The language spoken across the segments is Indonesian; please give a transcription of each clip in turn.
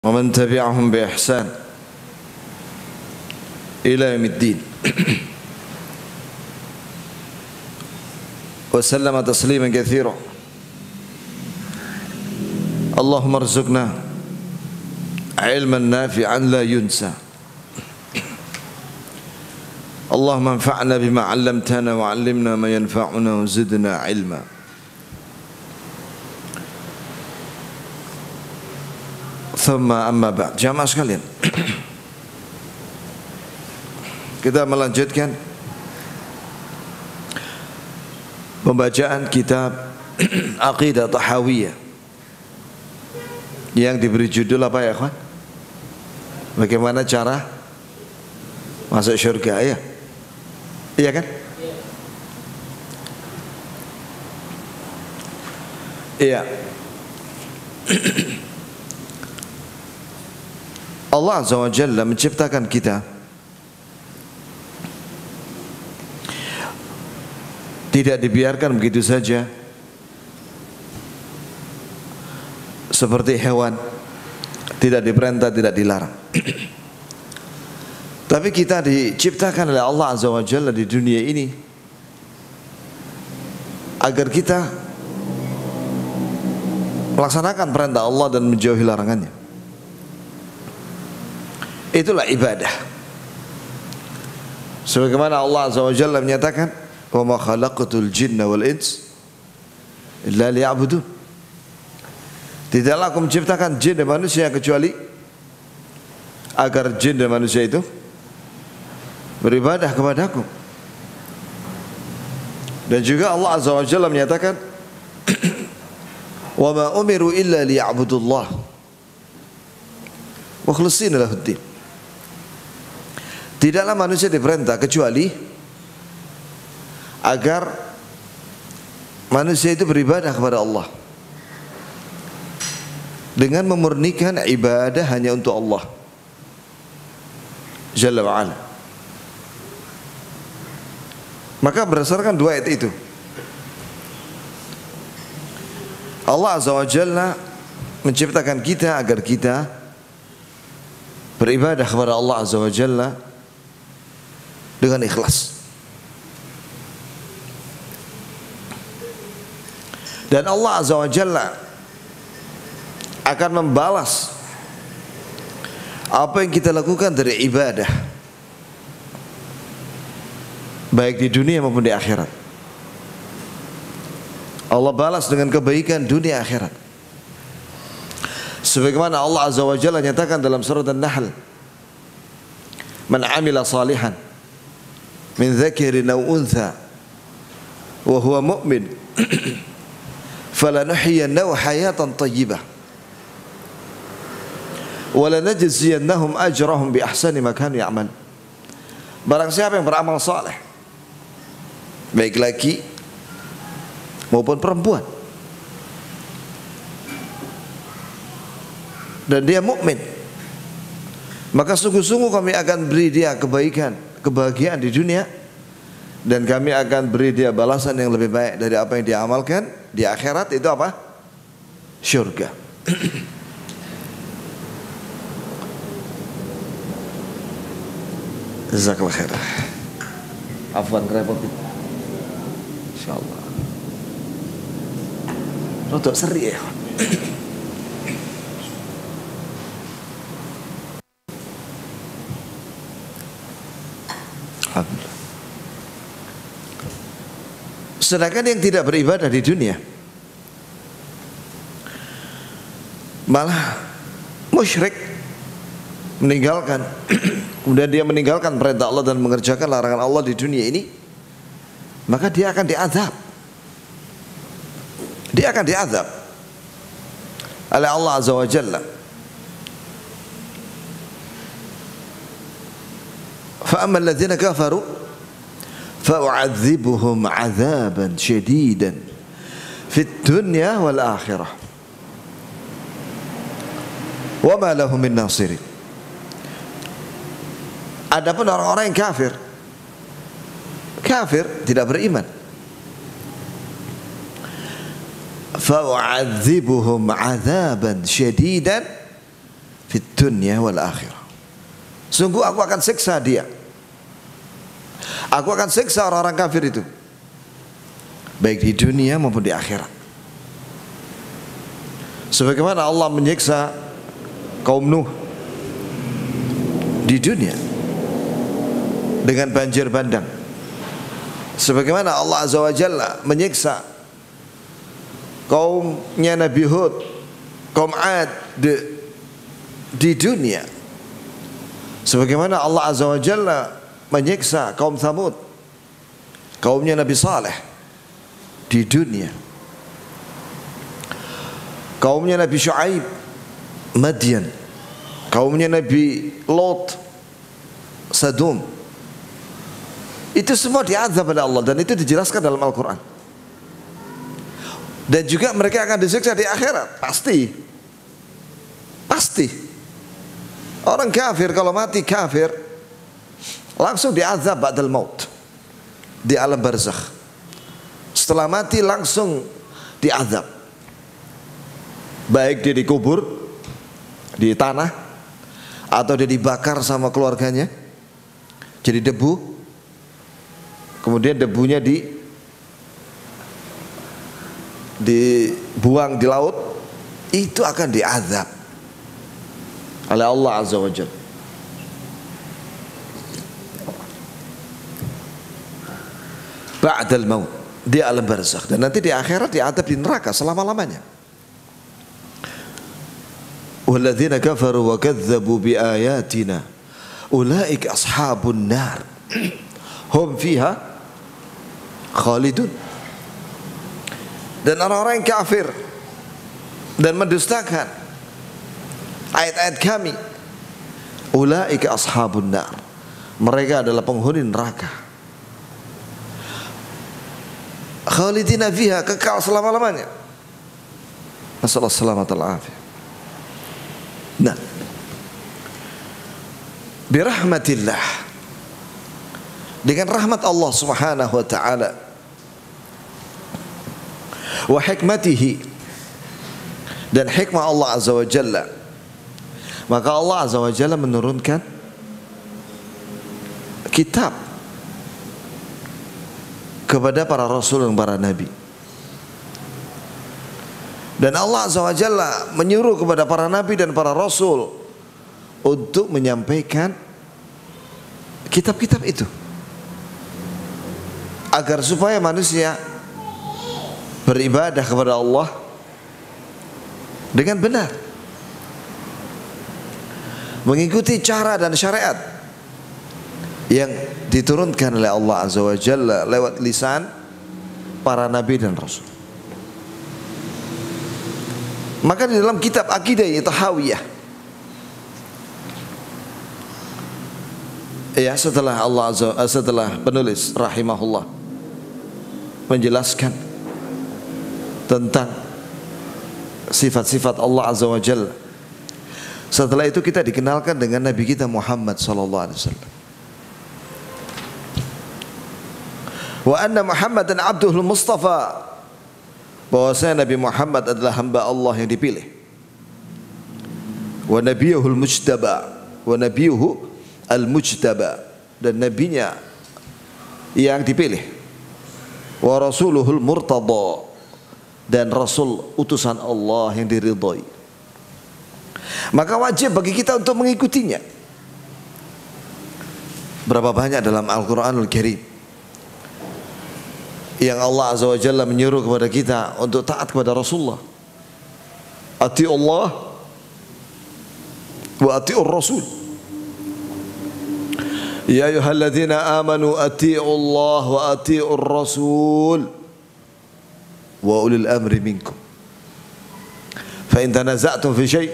ومن تبعهم بإحسان إلى يوم الدين وسلم تسليما كثيرا. اللهم ارزقنا علما نافعا لا ينسى. اللهم انفعنا بما علمتنا وعلمنا ما ينفعنا وزدنا علما. Thumma amma ba'd. Jamaah sekalian, kita melanjutkan pembacaan kitab Aqidah Tahawiyah yang diberi judul apa ya, kawan? Bagaimana cara masuk syurga, ya? Iya kan? Iya. Allah Azza wa Jalla menciptakan kita tidak dibiarkan begitu saja seperti hewan, tidak diperintah, tidak dilarang. Tapi kita diciptakan oleh Allah Azza wa Jalla di dunia ini agar kita melaksanakan perintah Allah dan menjauhi larangannya. Itulah ibadah. Sebagaimana Allah Azza wa Jalla menyatakan, "Wa ma khalaqatul jinna wal ins illa liya'budun." Tidaklah aku menciptakan jin dan manusia kecuali agar jin dan manusia itu beribadah kepadaku. Dan juga Allah Azza wa Jalla menyatakan, "Wa ma umiru illa liya'budullah wa khulishina lahuddin." Tidaklah manusia diperintah kecuali agar manusia itu beribadah kepada Allah dengan memurnikan ibadah hanya untuk Allah Jalla wa'ala. Maka berdasarkan dua ayat itu, Allah Azza wa Jalla menciptakan kita agar kita beribadah kepada Allah Azza wa Jalla dengan ikhlas. Dan Allah Azza wa Jalla akan membalas apa yang kita lakukan dari ibadah, baik di dunia maupun di akhirat. Allah balas dengan kebaikan dunia akhirat. Sebagaimana Allah Azza wa Jalla nyatakan dalam surat An-Nahl, "Man 'amila salihan min dzakarin aw untha wa huwa mu'min falanuhyiyannahu hayatan thayyibah wa lanajziyannahum ajrahum bi ahsani ma kanu ya'mal." Barang siapa yang beramal saleh, baik laki maupun perempuan, dan dia mukmin, maka sungguh-sungguh kami akan beri dia kebaikan, kebahagiaan di dunia, dan kami akan beri dia balasan yang lebih baik dari apa yang dia amalkan di akhirat. Itu apa? Syurga. Jazakallah khair. Afwan kerepotin. Insyaallah. Rodok seri ya. Sedangkan yang tidak beribadah di dunia malah musyrik, meninggalkan kemudian dia meninggalkan perintah Allah dan mengerjakan larangan Allah di dunia ini, maka dia akan diazab. Dia akan diazab oleh Allah Azza wa Jalla. Fa ammal ladzina kafaru فأعذبهم عذابا شديدا في الدنيا والآخرة وما لهم من ناصرين. Adapun orang-orang yang kafir tidak beriman, فأعذبهم عذابا شديدا fid dunya wal akhirah. Sungguh aku akan siksa dia. Aku akan siksa orang-orang kafir itu, baik di dunia maupun di akhirat. Sebagaimana Allah menyiksa kaum Nuh di dunia dengan banjir bandang, sebagaimana Allah Azza wa Jalla menyiksa kaumnya Nabi Hud, kaum Ad di dunia, sebagaimana Allah Azza wa Jalla menyiksa kaum Thamud, kaumnya Nabi Saleh di dunia, kaumnya Nabi Shu'aib Madian, kaumnya Nabi Lot Sadum. Itu semua diazab oleh Allah dan itu dijelaskan dalam Al-Quran. Dan juga mereka akan disiksa di akhirat, pasti. Pasti. Orang kafir kalau mati kafir langsung diazab ba'dal maut di alam barzakh. Setelah mati langsung diazab, baik dia dikubur di tanah atau dia dibakar sama keluarganya jadi debu, kemudian debunya dibuang di laut, itu akan diazab oleh Allah Azza wa Jalla. Ba'dal maut, di alam barzakh, dan nanti di akhirat diazab di neraka selama-lamanya. Walladzina kafaru wa kadzdzabu biayatina ulaika ashabun nar hum fiha khalidun. Dan orang-orang yang kafir dan mendustakan ayat-ayat kami, ulaika ashabun nar, mereka adalah penghuni neraka, khalidina fiha, kekal selama-lamanya. Nasallahu salamata wal afiyah. Nah, birahmatillah, dengan rahmat Allah Subhanahu wa taala, wa hikmatihi, dan hikmah Allah Azza wa Jalla, maka Allah Azza wa Jalla menurunkan kitab kepada para rasul dan para nabi. Dan Allah Azza wa Jalla menyuruh kepada para nabi dan para rasul untuk menyampaikan kitab-kitab itu, agar supaya manusia beribadah kepada Allah dengan benar, mengikuti cara dan syariat yang diturunkan oleh Allah Azza wa Jalla lewat lisan para nabi dan rasul. Maka di dalam kitab Aqidah Tahawiyah, ya, setelah penulis rahimahullah menjelaskan tentang sifat-sifat Allah Azza wa Jalla, setelah itu kita dikenalkan dengan Nabi kita Muhammad sallallahu alaihi wasallam. Wa anna Muhammadan abduhul mustafa, bahwasanya Nabi Muhammad adalah hamba Allah yang dipilih. Wa nabiyuhul mujtaba, wa nabiyuhu al-mujtaba, dan nabinya yang dipilih. Wa rasuluhul murtada, dan rasul utusan Allah yang diridhai. Maka wajib bagi kita untuk mengikutinya. Berapa banyak dalam Al-Quranul Karim yang Allah Azza wa Jalla menyuruh kepada kita untuk taat kepada Rasulullah. Ati'u Allah wa ati'ur Rasul. Ya ayyuhalladzina amanu ati'u Allah wa ati'ur Rasul wa ulil amri minkum. Fa in tanaza'tum fi syai'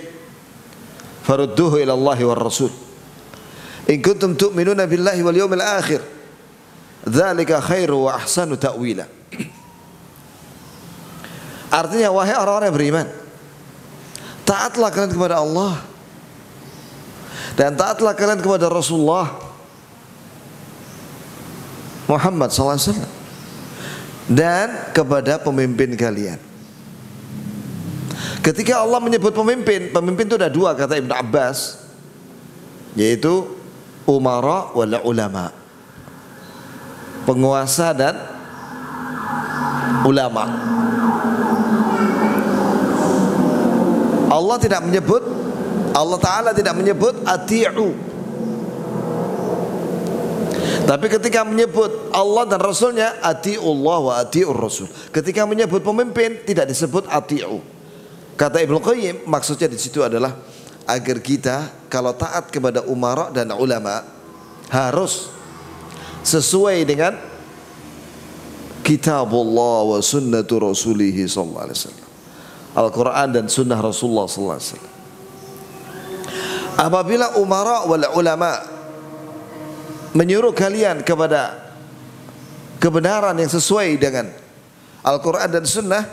farudduhu ila Allah war Rasul. In kuntum tu'minuna billahi wal yawmil akhir, dzalika khairu wa ahsanu ta'wila. Artinya, wahai orang-orang yang beriman, taatlah kalian kepada Allah dan taatlah kalian kepada Rasulullah Muhammad SAW dan kepada pemimpin kalian. Ketika Allah menyebut pemimpin, pemimpin itu ada dua kata Ibnu Abbas, yaitu umara wal ulama, penguasa dan ulama. Allah Ta'ala tidak menyebut ati'u, tapi ketika menyebut Allah dan Rasulnya ati'ullah wa ati'ur Rasul. Ketika menyebut pemimpin tidak disebut ati'u. Kata Ibnu Qayyim, maksudnya di situ adalah agar kita kalau taat kepada umara dan ulama harus sesuai dengan kitabullah wa sunnatu rasulih sallallahu alaihi wasallam, Al-Quran dan sunnah Rasulullah sallallahu alaihi wasallam. Apabila umara wal ulama menyuruh kalian kepada kebenaran yang sesuai dengan Al-Quran dan sunnah,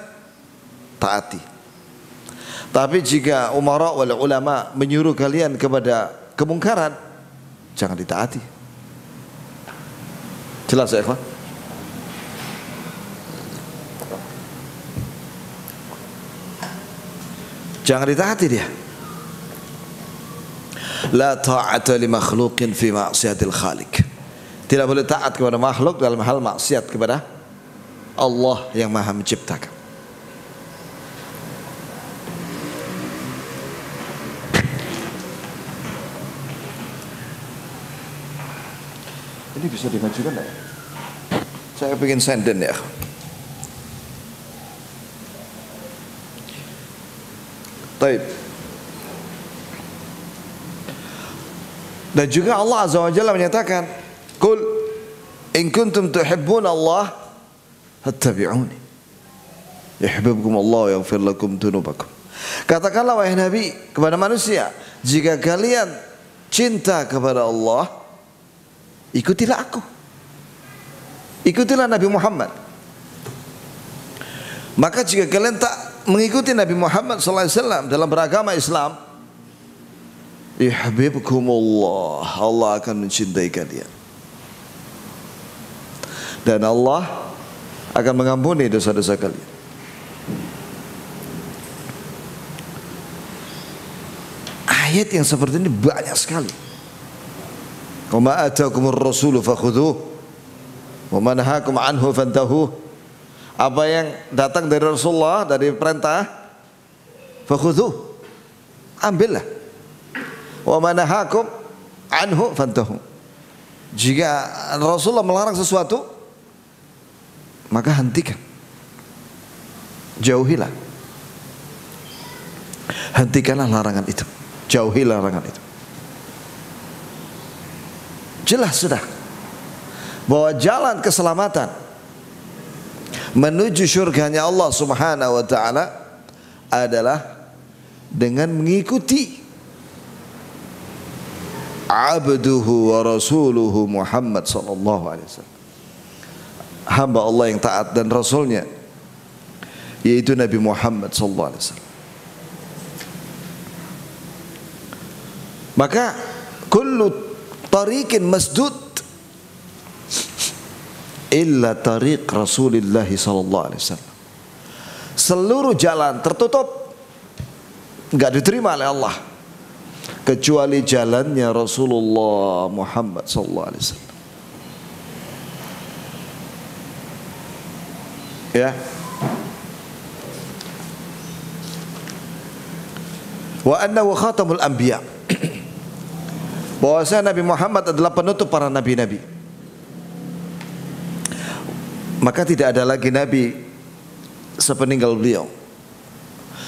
taati. Tapi jika umara wal ulama menyuruh kalian kepada kemungkaran, jangan ditaati. Jelas ya ikhwan? Jangan ditaati dia. La ta'ata li makhluqin fi ma'siyatil khaliq. Tidak boleh taat kepada makhluk dalam hal maksiat kepada Allah yang Maha Menciptakan. Ini bisa dimajukan ya? Saya pengen senden ya. Baik. Dan juga Allah Azza wa Jalla menyatakan, "Qul in kuntum tuhibbuna Allah fattabi'uni yuhibbukum Allah wa yaghfir lakum dzunubakum." Katakanlah wahai Nabi kepada manusia, jika kalian cinta kepada Allah, ikutilah aku. Ikutilah Nabi Muhammad. Maka jika kalian tak mengikuti Nabi Muhammad SAW dalam beragama Islam, yuhibbukumullah, Allah akan mencintai kalian. Dan Allah akan mengampuni dosa-dosa kalian. Ayat yang seperti ini banyak sekali. Wa ma atakumur rasulu fakhudhuh wa ma nahakum anhu fantahu. Apa yang datang dari Rasulullah, dari perintah, fakhudhuh, ambillah. Wa ma nahakum anhu fantahu. Jika Rasulullah melarang sesuatu, maka hentikan, jauhilah, hentikanlah larangan itu, jauhilah larangan itu. Jelas sudah bahwa jalan keselamatan menuju surganya Allah Subhanahu wa taala adalah dengan mengikuti abduhu wa rasuluhu Muhammad sallallahu alaihi wasallam, hamba Allah yang taat dan rasulnya, yaitu Nabi Muhammad sallallahu alaihi wasallam. Maka kullu tariqin masdud illa tariq Rasulullah sallallahu alaihi wasallam. Seluruh jalan tertutup, enggak diterima oleh Allah kecuali jalannya Rasulullah Muhammad sallallahu alaihi wasallam. Ya. Wa annahu khatamul anbiya. Bahwasanya Nabi Muhammad adalah penutup para nabi-nabi. Maka tidak ada lagi nabi sepeninggal beliau.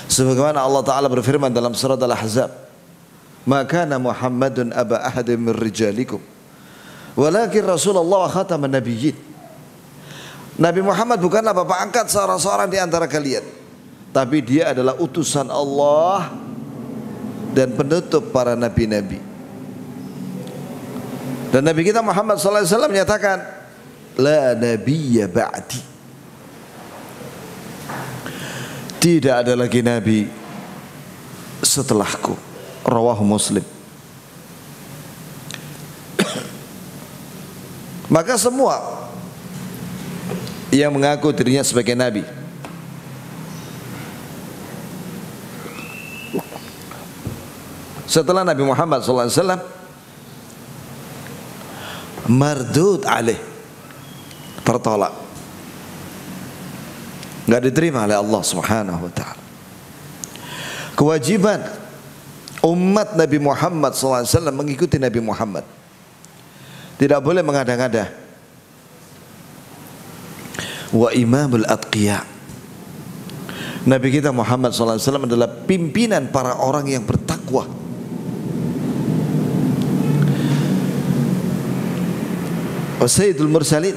Sebagaimana Allah Ta'ala berfirman dalam surat Al-Ahzab, "Ma kana Muhammadun aba ahadin min rijalikum, walakin Rasulullah wa khataman nabiyyin." Nabi Muhammad bukanlah bapak angkat seorang-seorang di antara kalian, tapi dia adalah utusan Allah dan penutup para nabi-nabi. Dan Nabi kita Muhammad SAW menyatakan, la nabiyya ba'di, tidak ada lagi nabi setelahku. Rawahu Muslim. Maka semua yang mengaku dirinya sebagai nabi setelah Nabi Muhammad SAW mardud alaih, tertolak, nggak diterima oleh Allah Subhanahu wa taala. Kewajiban umat Nabi Muhammad SAW mengikuti Nabi Muhammad, tidak boleh mengada-ngada. Wa imamul atqiya, Nabi kita Muhammad SAW adalah pimpinan para orang yang bertakwa. Wa sayyidul mursalin,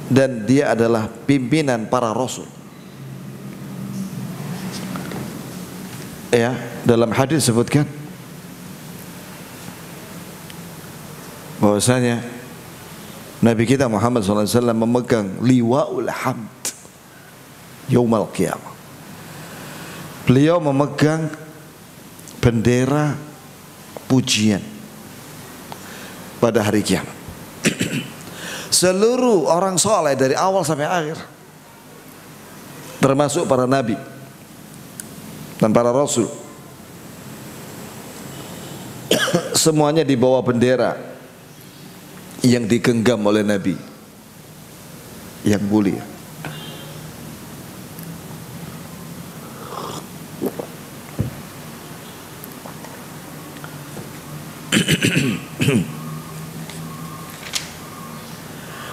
dan dia adalah pimpinan para rasul. Ya, dalam hadis disebutkan bahwasanya Nabi kita Muhammad SAW memegang liwa'ul hamd yaumal qiyamah. Beliau memegang bendera pujian pada hari kiamat. Seluruh orang soleh dari awal sampai akhir, termasuk para nabi dan para rasul, semuanya dibawa bendera yang digenggam oleh Nabi yang mulia.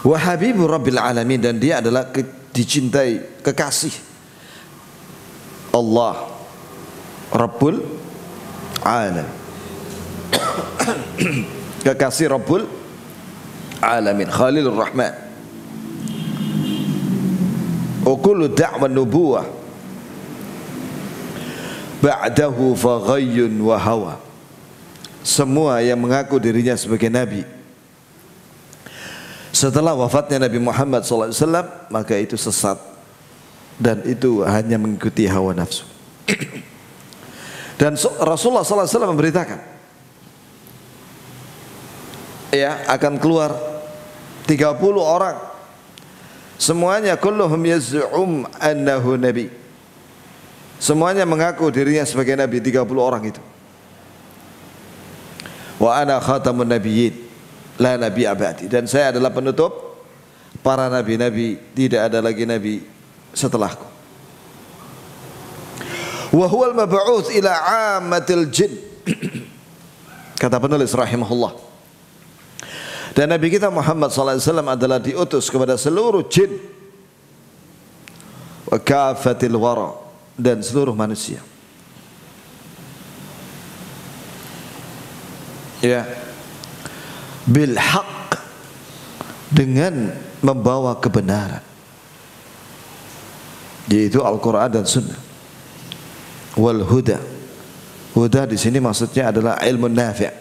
Wa habibu rabbil alamin, dan dia adalah dicintai, kekasih Allah Rabbul Alamin. Kekasih Rabbul Alamin, Khalilur Rahman. Wa kullu da'wa nubuwah ba'dahu faghayyun wa hawa. Semua yang mengaku dirinya sebagai nabi setelah wafatnya Nabi Muhammad SAW, maka itu sesat dan itu hanya mengikuti hawa nafsu. Dan Rasulullah SAW memberitakan, ya, akan keluar 30 orang, semuanya kulluhum yaz'um annahu nabi, semuanya mengaku dirinya sebagai nabi, 30 orang itu. Wa ana khatamun nabiyyin la nabi abadi, dan saya adalah penutup para nabi-nabi, tidak ada lagi nabi setelahku. Wa huwal mab'uts ila 'ammatil jin, kata penulis rahimahullah. Dan Nabi kita Muhammad SAW adalah diutus kepada seluruh jin, wa kafatil wara, dan seluruh manusia. Ya, bil haq, dengan membawa kebenaran, yaitu Al-Quran dan Sunnah. Wal huda, huda di sini maksudnya adalah ilmu nafi',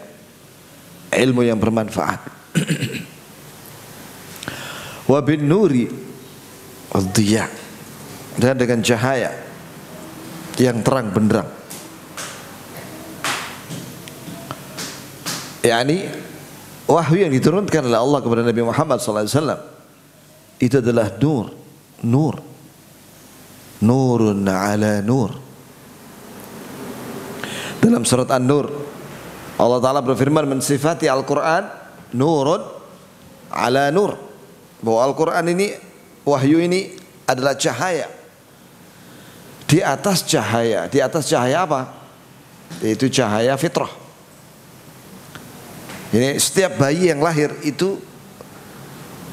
ilmu yang bermanfaat. Wa bin nuri ad-diya, dan dengan cahaya yang terang benderang. Yani wahyu yang diturunkan oleh Allah kepada Nabi Muhammad SAW itu adalah nur, nur, nurun ala nur. Dalam surat An-Nur Allah Ta'ala berfirman mensifati Al-Quran nurun ala nur, bahwa Al-Quran ini, wahyu ini adalah cahaya di atas cahaya. Di atas cahaya apa? Yaitu cahaya fitrah. Ini setiap bayi yang lahir itu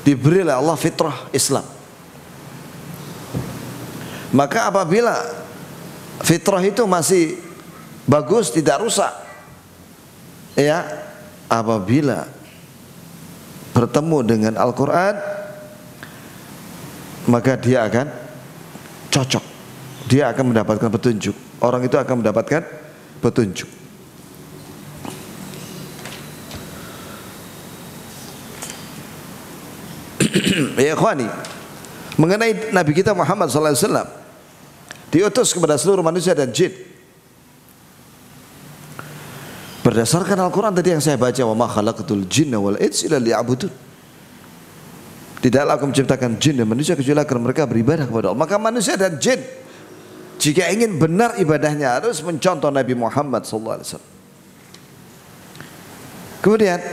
diberi oleh Allah fitrah Islam. Maka apabila fitrah itu masih bagus, tidak rusak, ya, apabila bertemu dengan Al-Quran, maka dia akan cocok, dia akan mendapatkan petunjuk. Orang itu akan mendapatkan petunjuk. Ya ikhwani, mengenai Nabi kita Muhammad SAW diutus kepada seluruh manusia dan jin berdasarkan Al-Quran tadi yang saya baca, wa ma khalaqatul jinna wal insa illa liya'budun. Tidaklah aku menciptakan jin dan manusia kecuali agar mereka beribadah kepada Allah. Maka manusia dan jin jika ingin benar ibadahnya harus mencontoh Nabi Muhammad SAW. Kemudian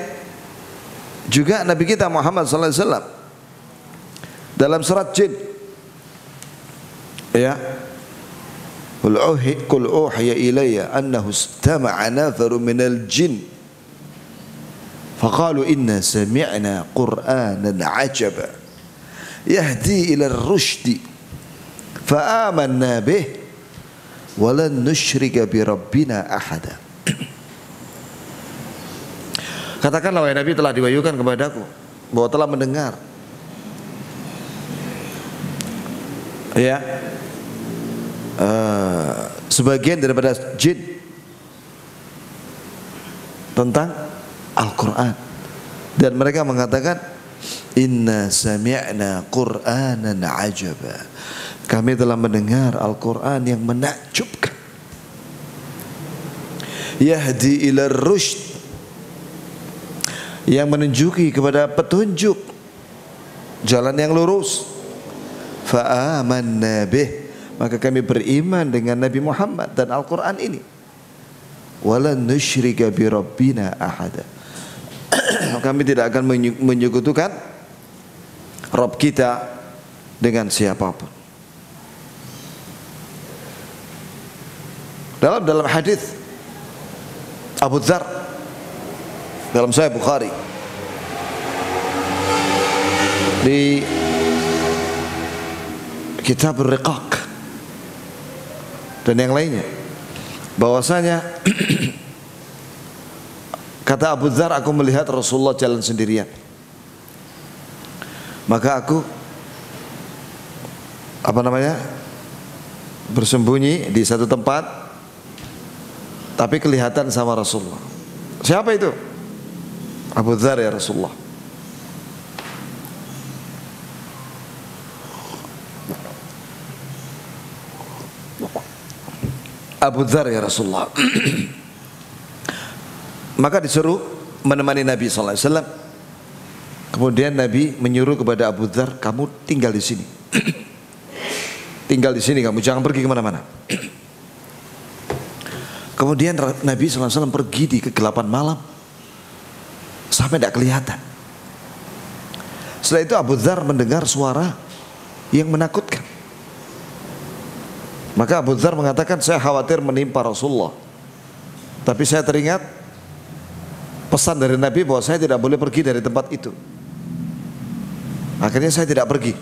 juga Nabi kita Muhammad sallallahu alaihi wasallam dalam surat Jin, ya, Qul uhiya ilayya annahu istama'a nafarun minal jin faqalu inna sami'na qur'anan 'ajaba yahdi ila ar-rusydi fa amanna bih wa lan nusyrika bi rabbina ahada. Katakanlah wahai Nabi, telah diwahyukan kepadaku bahwa telah mendengar, ya, sebagian daripada jin tentang Al-Quran, dan mereka mengatakan inna sami'na qur'anan ajaba, kami telah mendengar Al-Quran yang menakjubkan, yahdi ila rusyd, yang menunjuki kepada petunjuk jalan yang lurus, fa amanna bih, maka kami beriman dengan Nabi Muhammad dan Al-Quran ini, walan nusyrika bi rabbina ahada, kami tidak akan menyekutukan Rabb kita dengan siapapun. Dalam hadis Abu Dzar dalam Sahih Bukhari di Kitab Ar-Riqaq dan yang lainnya, bahwasanya kata Abu Dzar, aku melihat Rasulullah jalan sendirian, maka aku bersembunyi di satu tempat, tapi kelihatan sama Rasulullah. Siapa itu? Abu Dzar, ya Rasulullah. Abu Dzar, ya Rasulullah. Maka disuruh menemani Nabi sallallahu alaihi wasallam. Kemudian Nabi menyuruh kepada Abu Dzar, kamu tinggal di sini. Tinggal di sini kamu, jangan pergi kemana-mana. Kemudian Nabi sallallahu alaihi wasallam pergi di kegelapan malam sampai tidak kelihatan. Setelah itu Abu Dzar mendengar suara yang menakutkan. Maka Abu Dzar mengatakan, saya khawatir menimpa Rasulullah, tapi saya teringat pesan dari Nabi bahwa saya tidak boleh pergi dari tempat itu. Akhirnya saya tidak pergi.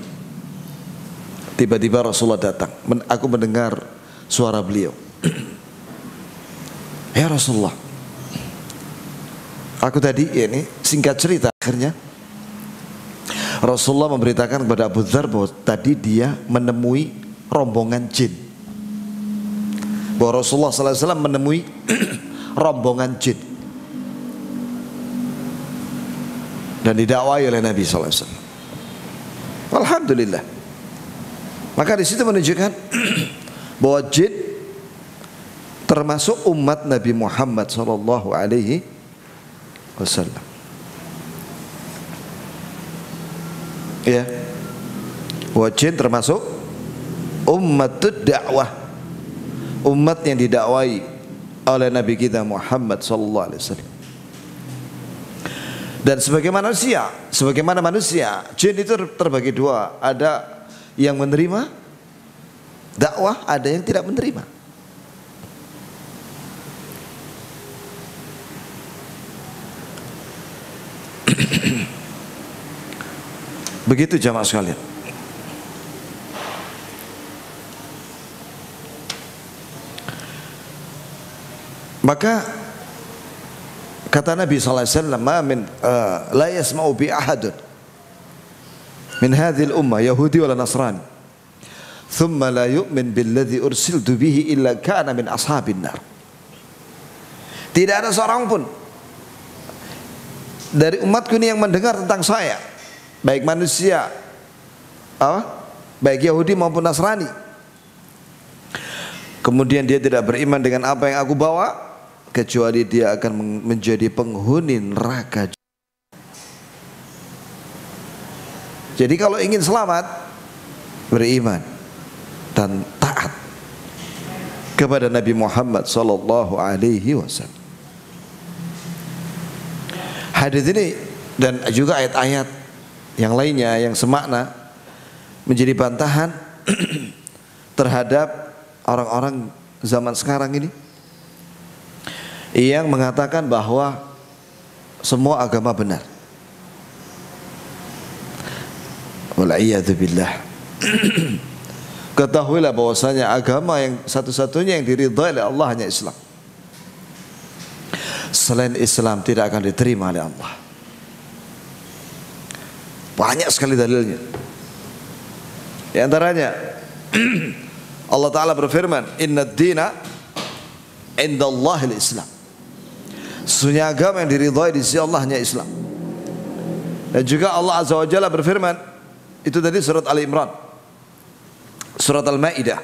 Tiba-tiba Rasulullah datang, aku mendengar suara beliau. Ya Rasulullah, aku tadi, ya ini singkat cerita, akhirnya Rasulullah memberitakan kepada Abu Dzar bahwa tadi dia menemui rombongan jin, bahwa Rasulullah SAW menemui rombongan jin dan didakwai oleh Nabi SAW. Alhamdulillah. Maka di situ menunjukkan bahwa jin termasuk umat Nabi Muhammad sallallahu alaihi wasallam. Ya, bahwa jin termasuk ummatud dakwah, umat yang didakwai oleh Nabi kita Muhammad sallallahu alaihi wasallam. Dan sebagaimana manusia, jin itu terbagi dua, ada yang menerima dakwah, ada yang tidak menerima. Begitu jamaah sekalian. Maka kata Nabi sallallahu alaihi wasallam, "Ma min la yasma'u bi ahadun min hadhihi al-ummah yahudi wala nasrani thumma la yu'min billadhi ursiltu bihi illa kana min ashabin nar." Tidak ada seorang pun dari umatku ini yang mendengar tentang saya, baik manusia, baik Yahudi maupun Nasrani, kemudian dia tidak beriman dengan apa yang aku bawa, kecuali dia akan menjadi penghuni neraka. Jadi kalau ingin selamat, beriman dan taat kepada Nabi Muhammad sallallahu alaihi wasallam. Hadis ini dan juga ayat-ayat yang lainnya yang semakna menjadi bantahan terhadap orang-orang zaman sekarang ini yang mengatakan bahwa semua agama benar. Wal'iyadzubillah. Ketahuilah bahwasanya agama yang satu-satunya yang diridhai oleh Allah hanya Islam. Selain Islam tidak akan diterima oleh Allah. Banyak sekali dalilnya. Di antaranya Allah Ta'ala berfirman, Inna ad-dina indallahil Islam. Sesungguhnya agama yang diridhai di sisi Allah hanya Islam. Dan juga Allah Azza wa Jalla berfirman, itu tadi surat Ali Imran, surat Al-Maidah,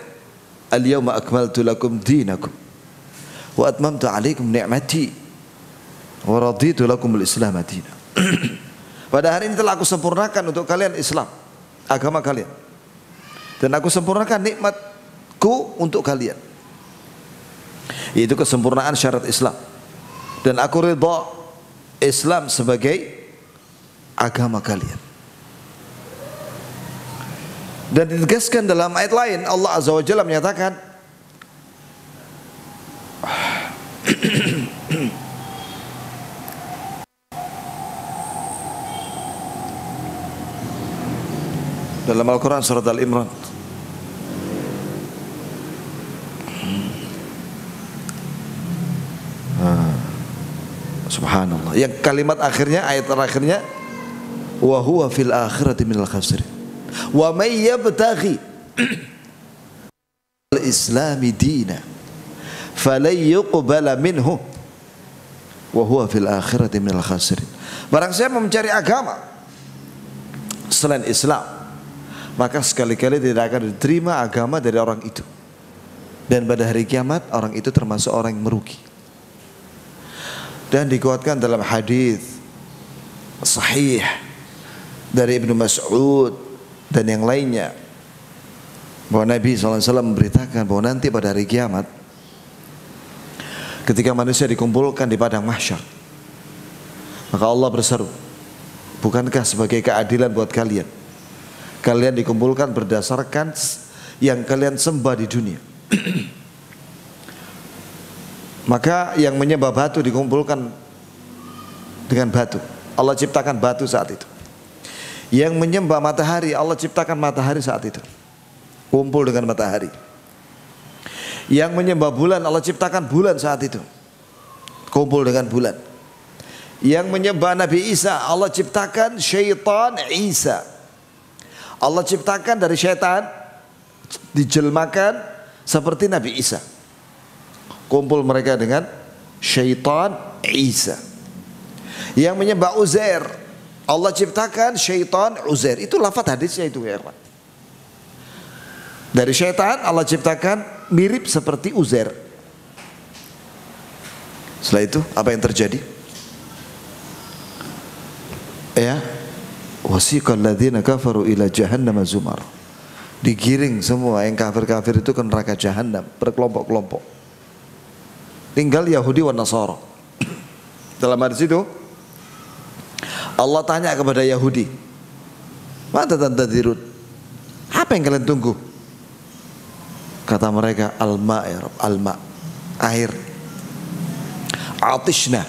Al-yawma akmaltu lakum dinakum wa atmamtu alaikum ni'mati wa raditu lakum al-islam dina. Pada hari ini telah aku sempurnakan untuk kalian Islam, agama kalian, dan aku sempurnakan nikmatku untuk kalian, yaitu kesempurnaan syarat Islam, dan aku ridha Islam sebagai agama kalian. Dan ditegaskan dalam ayat lain, Allah Azza wa Jalla menyatakan dalam Al-Quran surat Al-Imran, subhanallah, yang kalimat akhirnya, ayat terakhirnya, wa huwa fil akhirati minal khasirin wa may yabtaghi al-islami dina falan yuqbala minhu wa huwa fil akhirati minal khasirin. Barang siapa mencari agama selain Islam, maka sekali-kali tidak akan diterima agama dari orang itu, dan pada hari kiamat orang itu termasuk orang yang merugi. Dan dikuatkan dalam hadis sahih dari Ibnu Mas'ud dan yang lainnya bahwa Nabi SAW memberitakan bahwa nanti pada hari kiamat, ketika manusia dikumpulkan di padang mahsyar, maka Allah berseru, bukankah sebagai keadilan buat kalian, kalian dikumpulkan berdasarkan yang kalian sembah di dunia. Maka yang menyembah batu dikumpulkan dengan batu, Allah ciptakan batu saat itu. Yang menyembah matahari, Allah ciptakan matahari saat itu, kumpul dengan matahari. Yang menyembah bulan, Allah ciptakan bulan saat itu, kumpul dengan bulan. Yang menyembah Nabi Isa, Allah ciptakan syaitan Isa. Allah ciptakan dari syaitan, dijelmakan seperti Nabi Isa, kumpul mereka dengan syaitan Isa. Yang menyembah Uzair, Allah ciptakan syaitan Uzair. Itu lafaz hadisnya itu ya kawan. Dari syaitan Allah ciptakan mirip seperti Uzair. Setelah itu apa yang terjadi? Ya, wasiqal ladzina kafaru ila jahannam zumar. Digiring semua yang kafir-kafir itu ke neraka jahanam berkelompok-kelompok. Tinggal Yahudi wa Nasara. Dalam hadis itu Allah tanya kepada Yahudi, "Mata tantadirun?" Apa yang kalian tunggu? Kata mereka, "Al-ma' ya Rabb, al-ma', air. Atishna,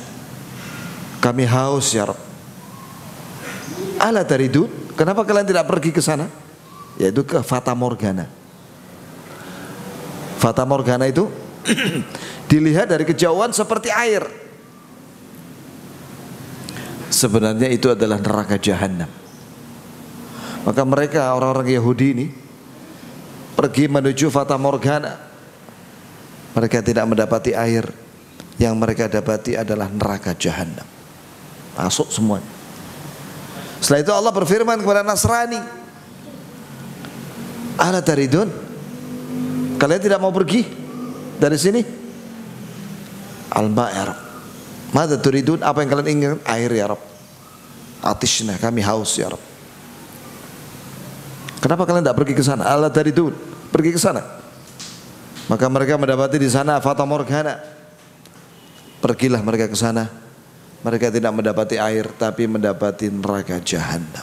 kami haus ya Rabb. Ala taridun, kenapa kalian tidak pergi ke sana?" Yaitu ke Fata Morgana. Fata Morgana itu dilihat dari kejauhan seperti air. Sebenarnya itu adalah neraka jahanam. Maka mereka orang-orang Yahudi ini pergi menuju Fata Morgana. Mereka tidak mendapati air, yang mereka dapati adalah neraka jahanam. Masuk semuanya. Setelah itu Allah berfirman kepada Nasrani, "Ala taridun? Kalian tidak mau pergi dari sini?" Al-ma' ya Rabb. Mada turidun? Apa yang kalian inginkan? Air ya Rabb. Atishna, kami haus ya Rabb. Kenapa kalian tidak pergi ke sana? Ala taridun, pergi ke sana. Maka mereka mendapati di sana Fata Morgana. Pergilah mereka ke sana mereka tidak mendapati air tapi mendapati neraka jahanam.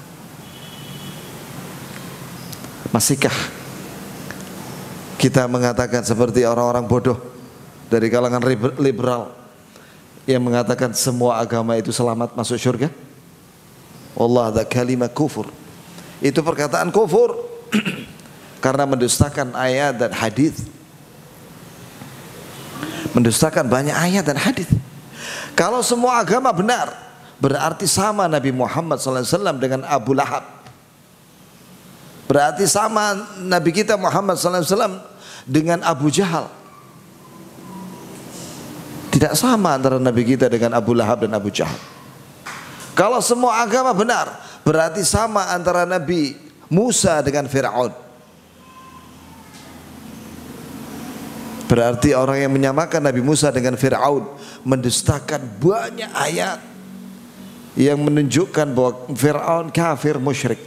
Masihkah kita mengatakan seperti orang-orang bodoh dari kalangan liberal yang mengatakan semua agama itu selamat masuk surga? Wallah, ada kalimat kufur. Itu perkataan kufur karena mendustakan ayat dan hadis. Mendustakan banyak ayat dan hadis. Kalau semua agama benar, berarti sama Nabi Muhammad SAW dengan Abu Lahab. Berarti sama Nabi kita Muhammad SAW dengan Abu Jahal. Tidak sama antara Nabi kita dengan Abu Lahab dan Abu Jahal. Kalau semua agama benar, berarti sama antara Nabi Musa dengan Fir'aun. Berarti orang yang menyamakan Nabi Musa dengan Fir'aun mendustakan banyak ayat yang menunjukkan bahwa Fir'aun kafir musyrik.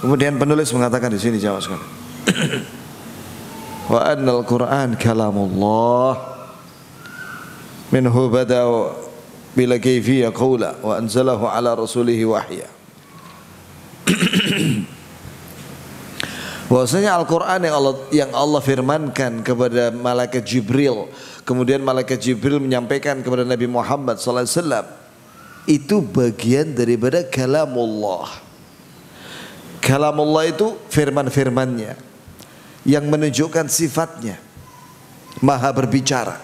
Kemudian penulis mengatakan di sini, jawab sekali. Wa annal Qur'an kalamullah minhu bada'u bila kayfiyya qawla wa anzalahu ala rasulihi wahya. Bahwasanya Al-Quran yang Allah firmankan kepada malaikat Jibril, kemudian malaikat Jibril menyampaikan kepada Nabi Muhammad SAW, itu bagian daripada kalamullah. Kalamullah itu firman-firmannya yang menunjukkan sifatnya maha berbicara.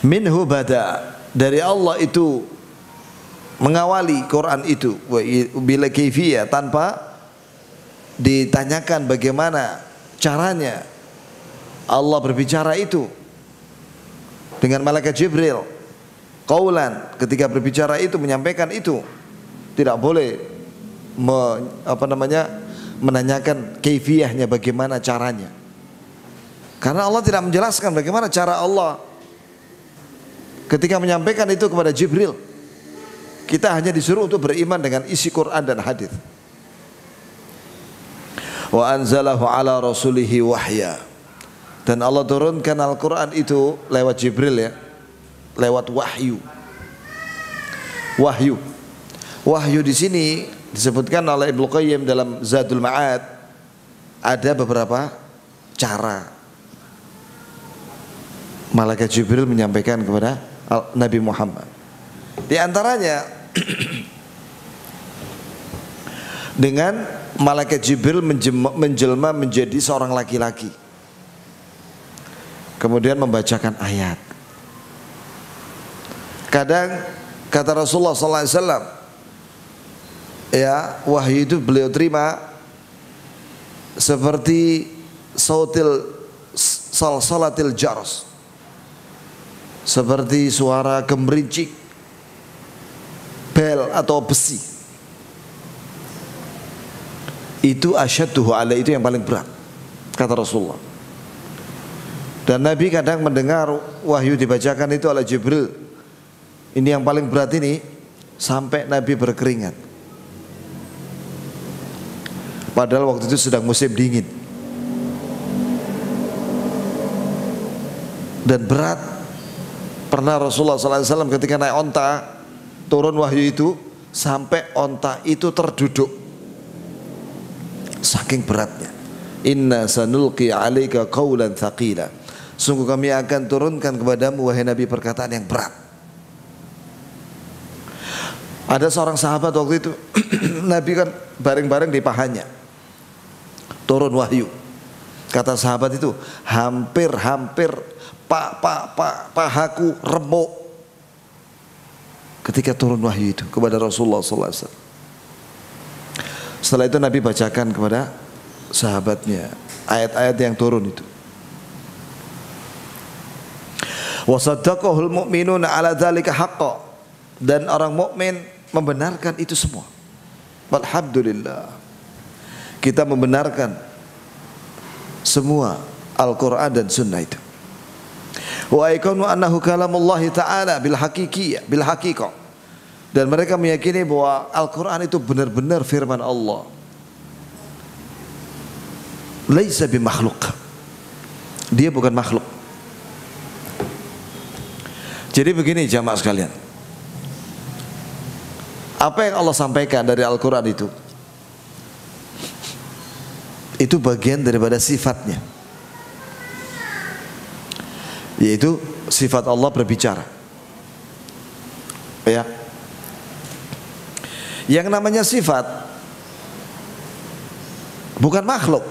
Minhu bada, dari Allah itu mengawali Quran itu bila kaifiyah, tanpa ditanyakan bagaimana caranya Allah berbicara itu dengan malaikat Jibril. Qaulan, ketika berbicara itu menyampaikan itu tidak boleh menanyakan kaifiyahnya, bagaimana caranya, karena Allah tidak menjelaskan bagaimana cara Allah ketika menyampaikan itu kepada Jibril. Kita hanya disuruh untuk beriman dengan isi Quran dan hadis. Wa anzalahu ala rasulihi wahya, dan Allah turunkan Al-Quran itu lewat Jibril, ya, lewat wahyu. Wahyu di sini disebutkan oleh Ibnu Qayyim dalam Zadul Ma'ad, ada beberapa cara malaikat Jibril menyampaikan kepada Nabi Muhammad. Di antaranya dengan malaikat Jibril menjelma menjadi seorang laki-laki, kemudian membacakan ayat. Kadang kata Rasulullah SAW, ya, wahyu itu beliau terima seperti salsalatil jars, seperti suara gemerincik bel atau besi. Itu asyadduhu alaihi, itu yang paling berat, kata Rasulullah. Dan Nabi kadang mendengar wahyu dibacakan itu oleh Jibril, ini yang paling berat ini, sampai Nabi berkeringat. Padahal waktu itu sedang musim dingin dan berat. Pernah Rasulullah SAW ketika naik onta, turun wahyu itu sampai onta itu terduduk, saking beratnya. Inna sanulqi alaika qawlan thaqila, sungguh kami akan turunkan kepadamu wahai Nabi perkataan yang berat. Ada seorang sahabat waktu itu Nabi kan bareng-bareng di pahanya, turun wahyu. Kata sahabat itu, hampir pahaku remuk ketika turun wahyu itu kepada Rasulullah SAW. Setelah itu Nabi bacakan kepada sahabatnya ayat-ayat yang turun itu. Wa saddaqahul mu'minuna ala dzalika haqqan, dan orang mukmin membenarkan itu semua. Alhamdulillah, kita membenarkan semua Al-Quran dan Sunnah itu. Wa aikanu annahu kalamullahi ta'ala bil haqiqah, dan mereka meyakini bahwa Al-Quran itu benar-benar firman Allah. Laisa bimakhluk, dia bukan makhluk. Jadi begini jamaah sekalian, apa yang Allah sampaikan dari Al-Quran itu bagian daripada sifatnya, yaitu sifat Allah berbicara. Ya, yang namanya sifat bukan makhluk,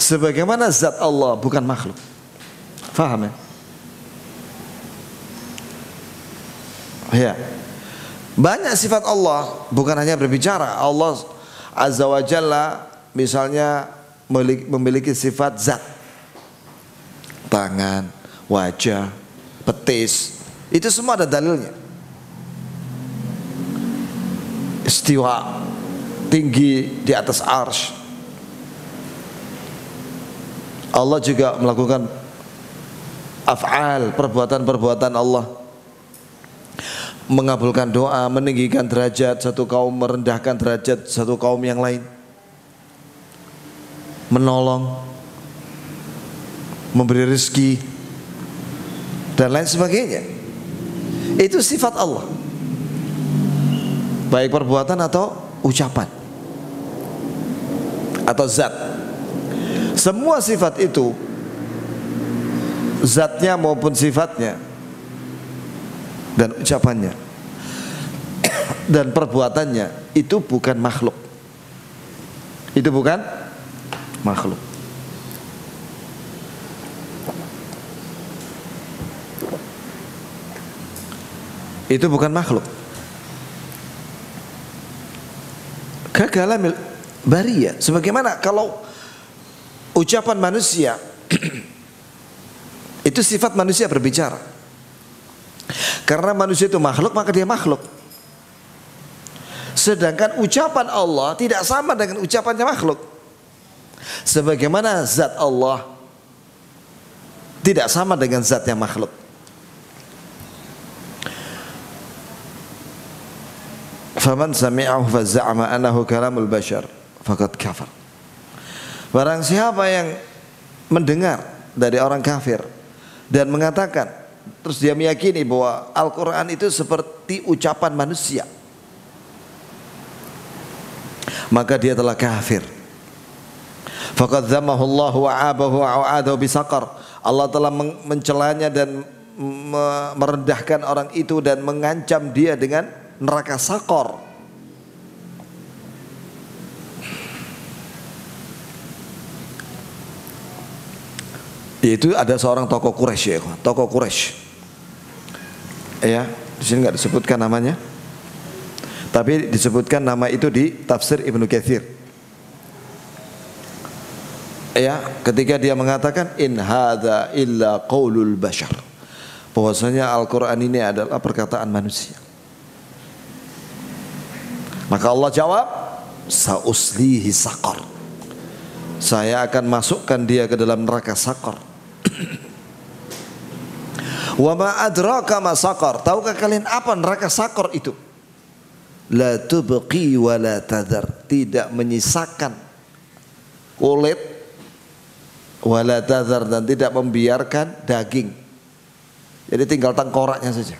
sebagaimana zat Allah bukan makhluk. Faham ya? Ya, banyak sifat Allah bukan hanya berbicara. Allah Azza wa Jalla misalnya memiliki sifat zat, tangan, wajah, petis, itu semua ada dalilnya. Istiwa, tinggi di atas arsy. Allah juga melakukan af'al, perbuatan-perbuatan Allah, mengabulkan doa, meninggikan derajat satu kaum, merendahkan derajat satu kaum yang lain, menolong, memberi rezeki dan lain sebagainya. Itu sifat Allah, baik perbuatan atau ucapan atau zat. Semua sifat itu, zatnya maupun sifatnya dan ucapannya dan perbuatannya itu bukan makhluk. Itu bukan makhluk. Itu bukan makhluk. Kagalamil bariyah. Sebagaimana kalau ucapan manusia itu sifat manusia berbicara. Karena manusia itu makhluk, maka dia makhluk. Sedangkan ucapan Allah tidak sama dengan ucapannya makhluk. Sebagaimana zat Allah tidak sama dengan zatnya makhluk. Faman sami'ahu faza'ama annahu kalamul bashar faqad kafar. Barang siapa yang mendengar dari orang kafir dan mengatakan, terus dia meyakini bahwa Al-Quran itu seperti ucapan manusia, maka dia telah kafir. Faqad dzammahu Allah wa 'abahu wa 'adahu bisaqar. Allah telah mencelanya dan merendahkan orang itu dan mengancam dia dengan neraka Saqar. Yaitu ada seorang tokoh Quraisy, ya, tokoh Quraisy. Ya, di sini nggak disebutkan namanya, tapi disebutkan nama itu di tafsir Ibnu Katsir. Ya, ketika dia mengatakan in hadza illa qaulul bashar, bahwasanya Al-Quran ini adalah perkataan manusia. Maka Allah jawab, sauslihi saqar, saya akan masukkan dia ke dalam neraka Saqar. Wa ma adraka ma saqar, tahukah kalian apa neraka Saqar itu? La tubqi wa la tadhar, tidak menyisakan kulit, wa la tadhar, dan tidak membiarkan daging. Jadi tinggal tengkoraknya saja.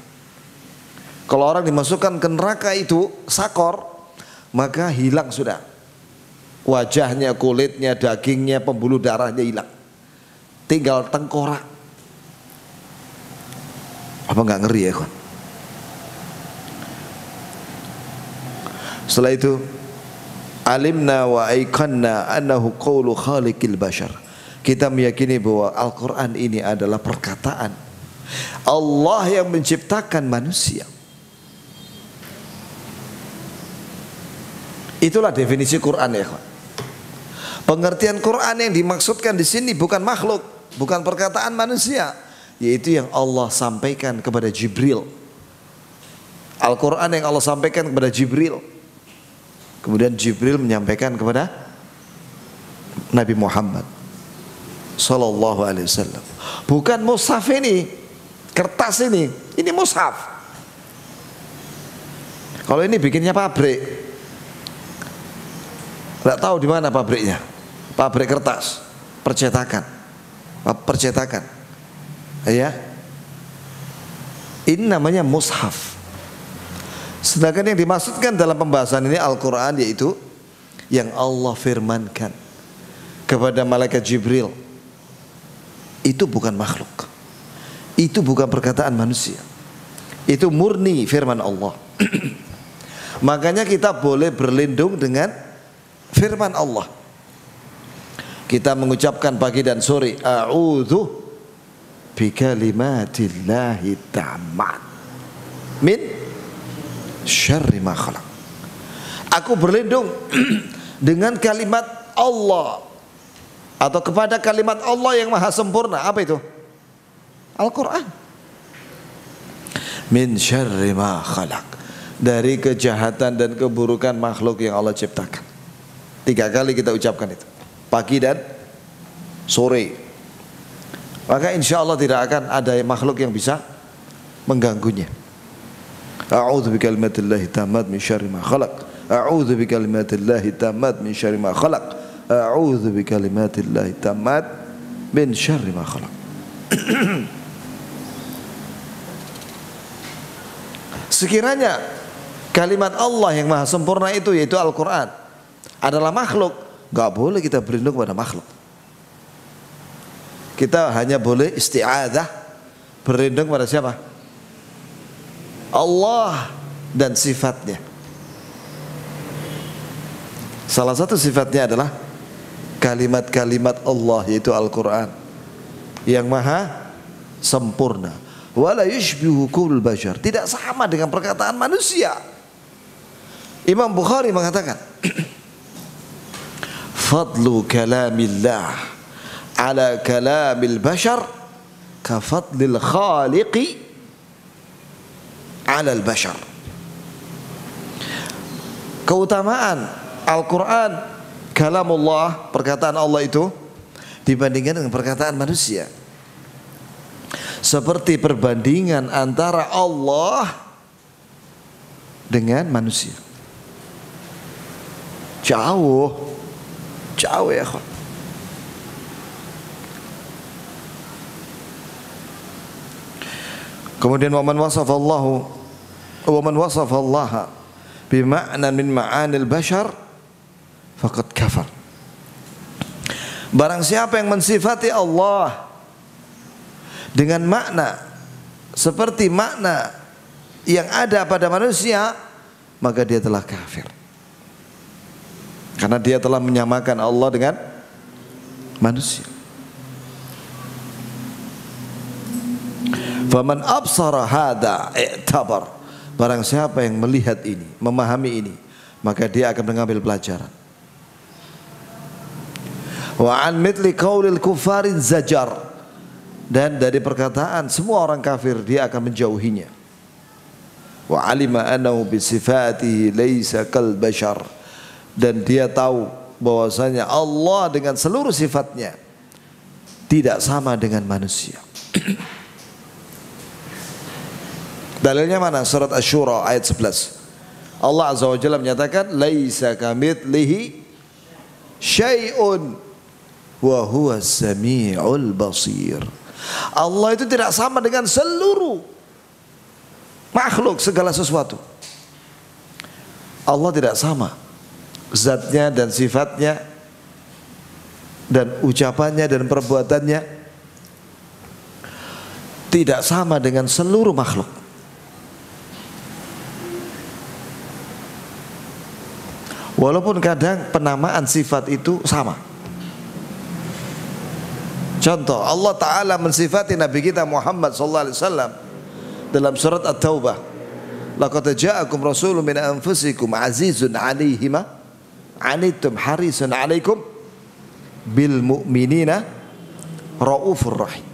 Kalau orang dimasukkan ke neraka itu Saqar, maka hilang sudah wajahnya, kulitnya, dagingnya, pembuluh darahnya hilang, tinggal tengkorak. Apa nggak ngeri ya kawan? Setelah itu alimna wa aiqanna annahu qaulu khaliqil bashar, kita meyakini bahwa Al-Quran ini adalah perkataan Allah yang menciptakan manusia. Itulah definisi Quran, ya kawan. Pengertian Quran yang dimaksudkan di sini bukan makhluk, bukan perkataan manusia, yaitu yang Allah sampaikan kepada Jibril. Al-Quran yang Allah sampaikan kepada Jibril, kemudian Jibril menyampaikan kepada Nabi Muhammad Sallallahu Alaihi Wasallam. Bukan mushaf ini, kertas ini mushaf. Kalau ini bikinnya pabrik, nggak tahu di mana pabriknya, pabrik kertas, percetakan, ya. Ini namanya mushaf. Sedangkan yang dimaksudkan dalam pembahasan ini Al-Quran, yaitu yang Allah firmankan kepada malaikat Jibril. Itu bukan makhluk, itu bukan perkataan manusia, itu murni firman Allah. Makanya kita boleh berlindung dengan firman Allah. Kita mengucapkan pagi dan sore, a'udzu bikalimatillahi tammat min syarri ma khalaq. Aku berlindung dengan kalimat Allah, atau kepada kalimat Allah yang maha sempurna. Apa itu? Al-Quran. Min syarri ma khalaq, dari kejahatan dan keburukan makhluk yang Allah ciptakan. 3 kali kita ucapkan itu, pagi dan sore. Maka insya Allah tidak akan ada makhluk yang bisa mengganggunya. A'udzu bikalimatillahi tammat min syarri ma khalaq. A'udzu bikalimatillahi tammat min syarri ma khalaq. A'udzu bikalimatillahi tammat min syarri ma khalaq. Sekiranya kalimat Allah yang maha sempurna itu, yaitu Al-Quran, adalah makhluk, gak boleh kita berlindung pada makhluk. Kita hanya boleh isti'adzah, berlindung pada siapa? Allah dan sifatnya. Salah satu sifatnya adalah kalimat-kalimat Allah, yaitu Al-Quran, yang maha sempurna. Wala yushbihu qaul bashar, tidak sama dengan perkataan manusia. Imam Bukhari mengatakan, fadlu kalamillah ala kalamil bashar ka fadlil khaliqi ala al bashar. Keutamaan Al-Quran, kalamullah, perkataan Allah itu, dibandingkan dengan perkataan manusia, seperti perbandingan antara Allah dengan manusia. Jauh ya kawan. Kemudian waman wasafallaha bima'na min ma'anil bashar faqad kafar. Barang siapa yang mensifati Allah dengan makna seperti makna yang ada pada manusia, maka dia telah kafir, karena dia telah menyamakan Allah dengan manusia. Faman absara hada i'tabar, barang siapa yang melihat ini, memahami ini, maka dia akan mengambil pelajaran. Wa an mithli qaulil kufarin zajar, dan dari perkataan semua orang kafir dia akan menjauhinya. Wa alima annahu bi sifatihi laisa kal bashar, dan dia tahu bahwasanya Allah dengan seluruh sifatnya tidak sama dengan manusia. Dalilnya mana? Surat Asy-Syura ayat 11. Allah Azza wa Jalla menyatakan laisa kamitslihi syai'un wa huwa as-sami'ul basir. Allah itu tidak sama dengan seluruh makhluk, segala sesuatu. Allah tidak sama zatnya dan sifatnya dan ucapannya dan perbuatannya, tidak sama dengan seluruh makhluk. Walaupun kadang penamaan sifat itu sama. Contoh, Allah Ta'ala mensifati Nabi kita Muhammad SAW dalam surat At-Taubah, laqad ja'akum rasulun min anfusikum azizun 'alaihi ma 'anittum harisun 'alaikum bil mu'minina raufur rahim.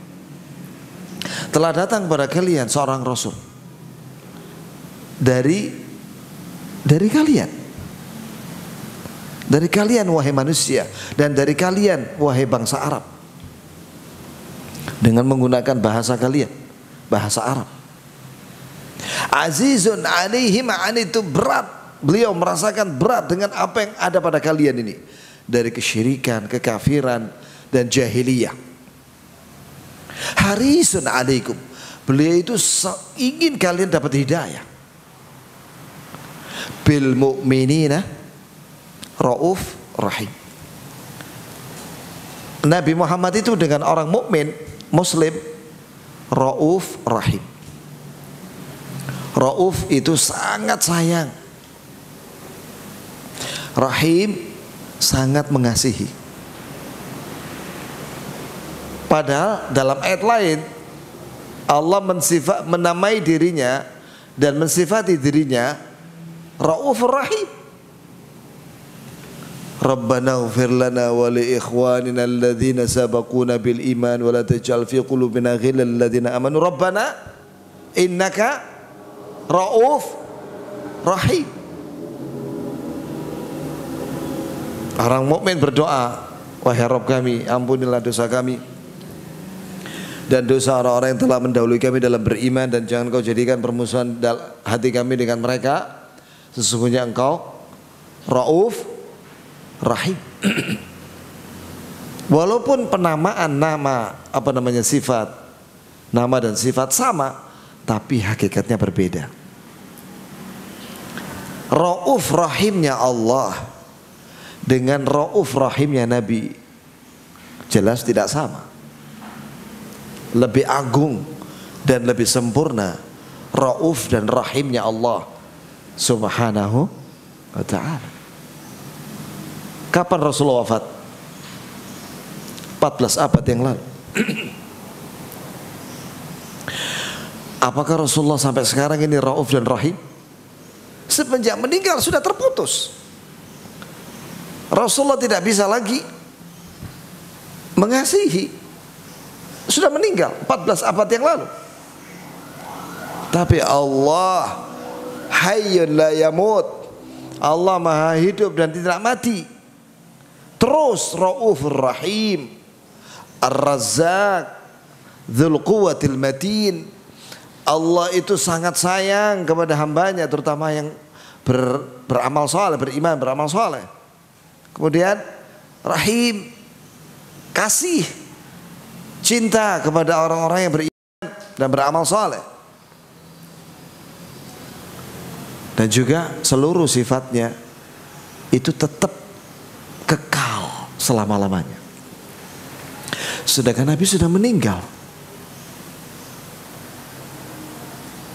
Telah datang kepada kalian seorang rasul dari kalian wahai manusia, dan dari kalian wahai bangsa Arab, dengan menggunakan bahasa kalian, bahasa Arab. Azizun alaihi ma'anitu, berat, beliau merasakan berat dengan apa yang ada pada kalian ini, dari kesyirikan, kekafiran dan jahiliyah. Harisun alaikum, Beliau itu ingin kalian dapat hidayah. Bil mu'minina rauf rahim. Nabi Muhammad itu dengan orang mukmin, muslim, rauf rahim. Rauf itu sangat sayang. Rahim sangat mengasihi. Padahal dalam ayat lain Allah menamai dirinya dan mensifati dirinya Raufur Rahim. Rabbana ighfir lana wa li ikhwanina alladhina sabaquna bil iman wa la taj'al fi qulubina ghillan lil ladzina amanu Rabbana innaka Rauf Rahim. Orang mukmin berdoa, wahai Rabb kami, ampunilah dosa kami dan dosa orang-orang yang telah mendahului kami dalam beriman, dan jangan kau jadikan permusuhan hati kami dengan mereka. Sesungguhnya engkau Rauf Rahim. Walaupun penamaan nama, sifat, nama dan sifat sama, tapi hakikatnya berbeda. Rauf Rahimnya Allah dengan Rauf Rahimnya Nabi jelas tidak sama. Lebih agung dan lebih sempurna Rauf dan Rahimnya Allah Subhanahu wa ta'ala. Kapan Rasulullah wafat? 14 abad yang lalu. Apakah Rasulullah sampai sekarang ini Rauf dan Rahim? Semenjak meninggal sudah terputus. Rasulullah tidak bisa lagi mengasihi. Sudah meninggal 14 abad yang lalu. Tapi Allah Hayyun la yamut. Allah maha hidup dan tidak mati. Terus Raufur Rahim, Ar-Razzaq, Dzul Quwwatil Matin. Allah itu sangat sayang kepada hambanya, terutama yang beramal saleh, beriman, beramal saleh. Kemudian Rahim, kasih, cinta kepada orang-orang yang beriman dan beramal saleh. Dan juga seluruh sifatnya itu tetap kekal selama-lamanya. Sedangkan Nabi sudah meninggal.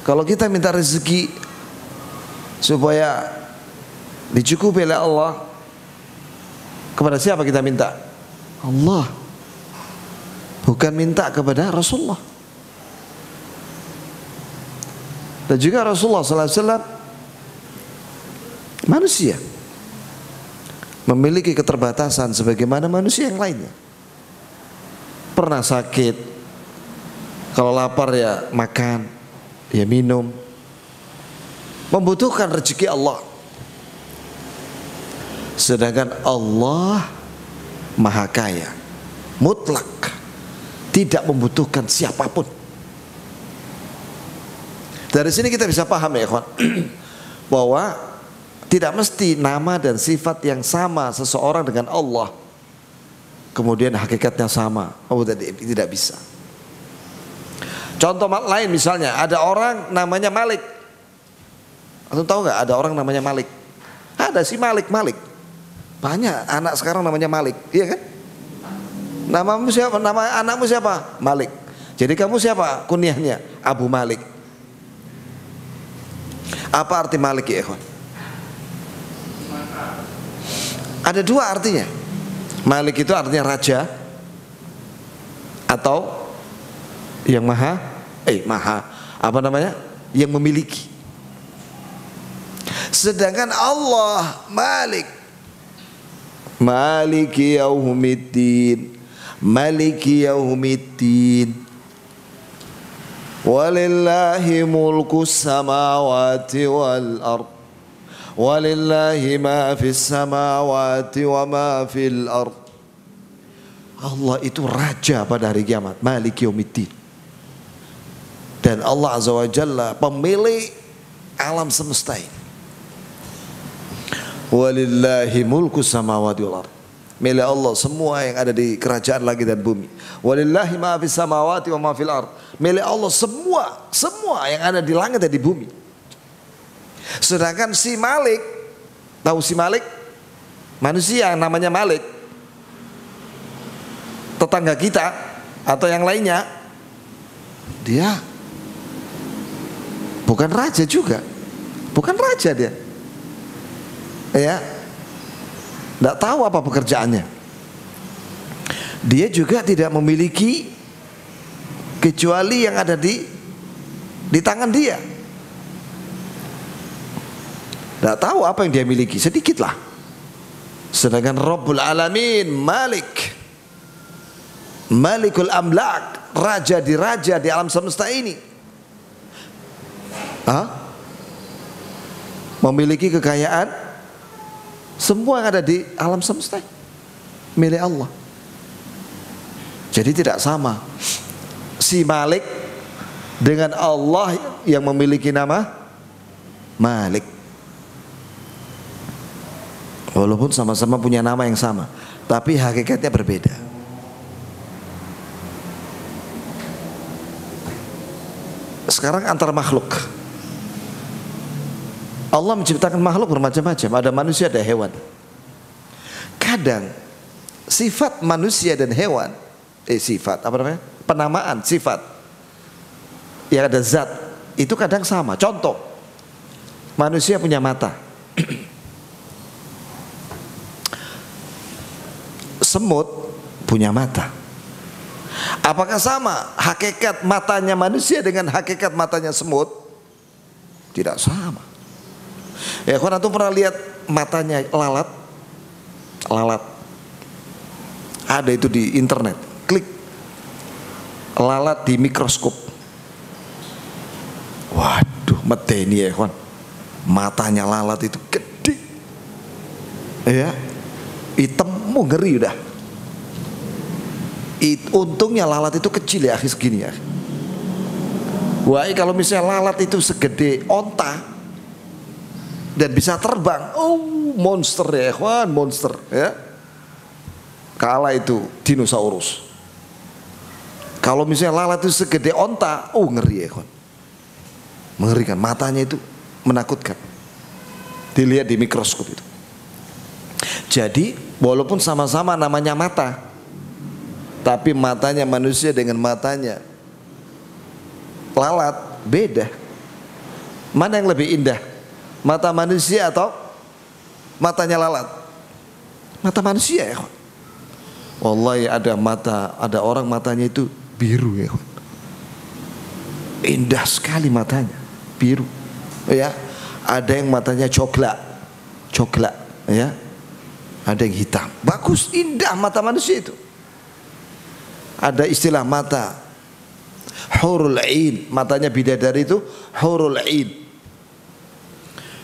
Kalau kita minta rezeki supaya dicukupi oleh Allah, kepada siapa kita minta? Allah. Bukan minta kepada Rasulullah. Dan juga Rasulullah SAW manusia, memiliki keterbatasan sebagaimana manusia yang lainnya. Pernah sakit, kalau lapar ya makan, ya minum, membutuhkan rezeki Allah. Sedangkan Allah maha kaya, mutlak, tidak membutuhkan siapapun. Dari sini kita bisa paham ya kawan, bahwa tidak mesti nama dan sifat yang sama seseorang dengan Allah kemudian hakikatnya sama. Oh, tidak bisa. Contoh lain misalnya, ada orang namanya Malik. Atau tahu nggak ada orang namanya Malik? Ada si Malik. Banyak anak sekarang namanya Malik, iya kan? Namamu siapa? Nama anakmu siapa? Malik. Jadi kamu siapa? Kunyahnya Abu Malik. Apa arti Malik ya ikhwan? Ada dua artinya. Malik itu artinya raja atau yang maha yang memiliki. Sedangkan Allah Malik, Maliki yaumiddin, Maliki yaumiddin, walillahi mulkus samawati wal ard, walillahi ma fis samawati wa ma fil ard. Allah itu raja pada hari kiamat, Maliki yaumiddin. Dan Allah Azza wa Jalla pemilik alam semesta ini. Walillahi mulku samawati wal ard. Milik Allah semua yang ada di kerajaan langit dan bumi. Walillahi ma fis samawati wa ma fil ard. Milik Allah semua yang ada di langit dan di bumi. Sedangkan si Malik, tahu si Malik? Manusia yang namanya Malik, tetangga kita atau yang lainnya, dia bukan raja juga. Bukan raja dia. Ya. Tidak tahu apa pekerjaannya. Dia juga tidak memiliki kecuali yang ada di tangan dia. Tidak tahu apa yang dia miliki, sedikitlah. Sedangkan Rabbul Alamin, Malik, Malikul Amlak, raja di alam semesta ini, memiliki kekayaan. Semua yang ada di alam semesta milik Allah. Jadi tidak sama si Malik dengan Allah yang memiliki nama Malik. Walaupun sama-sama punya nama yang sama, tapi hakikatnya berbeda. Sekarang antar makhluk, Allah menciptakan makhluk bermacam-macam. Ada manusia, ada hewan. Kadang sifat manusia dan hewan, sifat apa namanya? Penamaan sifat yang ada zat itu kadang sama. Contoh, manusia punya mata. Semut punya mata. Apakah sama hakikat matanya manusia dengan hakikat matanya semut? Tidak sama. Ya, kau nanti pernah lihat matanya lalat? Lalat. Ada itu di internet. Klik. Lalat di mikroskop. Waduh, medeni ya kawan. Matanya lalat itu gede. Ya. Hitam ngeri udah. Untungnya lalat itu kecil ya, segini ya. Wah, kalau misalnya lalat itu segede onta dan bisa terbang, monster ya kawan, monster ya. Kalah itu dinosaurus. Kalau misalnya lalat itu segede onta, ngeri ya kawan. Mengerikan, matanya itu menakutkan. Dilihat di mikroskop itu. Jadi walaupun sama-sama namanya mata, tapi matanya manusia dengan matanya lalat beda. Mana yang lebih indah? Mata manusia atau matanya lalat? Mata manusia ya. Wallahi ada orang matanya itu biru ya. Indah sekali matanya, biru. Ya. Ada yang matanya coklat ya. Ada yang hitam. Bagus, indah mata manusia itu. Ada istilah mata hurul ain, matanya bidadari itu hurul ain,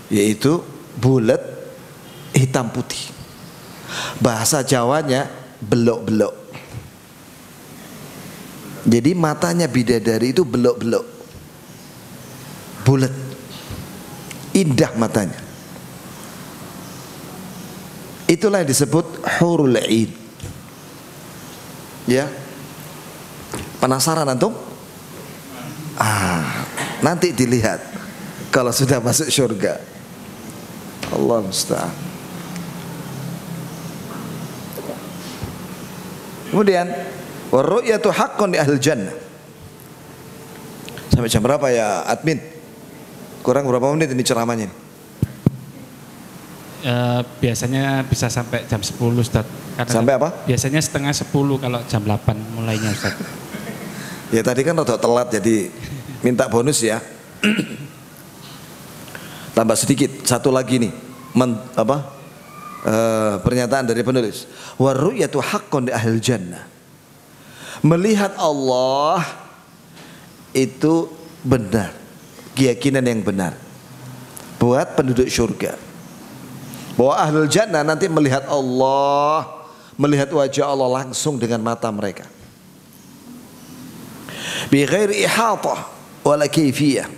yaitu bulat hitam putih. Bahasa Jawanya belok-belok. Jadi matanya bidadari itu belok-belok, bulat, indah matanya. Itulah yang disebut hurul ain. Ya. Penasaran antum? Nanti dilihat kalau sudah masuk surga. Allah musta'an. Kemudian warru'yatu haqqun li ahli jannah. Sampai jam berapa ya admin? Kurang berapa menit ini ceramahnya? Biasanya bisa sampai jam 10 Ustaz. Sampai apa? Biasanya setengah 10 kalau jam 8 mulainya Ustaz. Ya tadi kan rada telat jadi minta bonus ya. Tambah sedikit, satu lagi nih. Pernyataan dari penulis. Warru'yatu haqqun li ahli jannah. Melihat Allah itu benar, keyakinan yang benar buat penduduk surga. Bahwa ahlul jannah nanti melihat Allah, melihat wajah Allah langsung dengan mata mereka. Bi ghairi ihatah wala kaifiyah.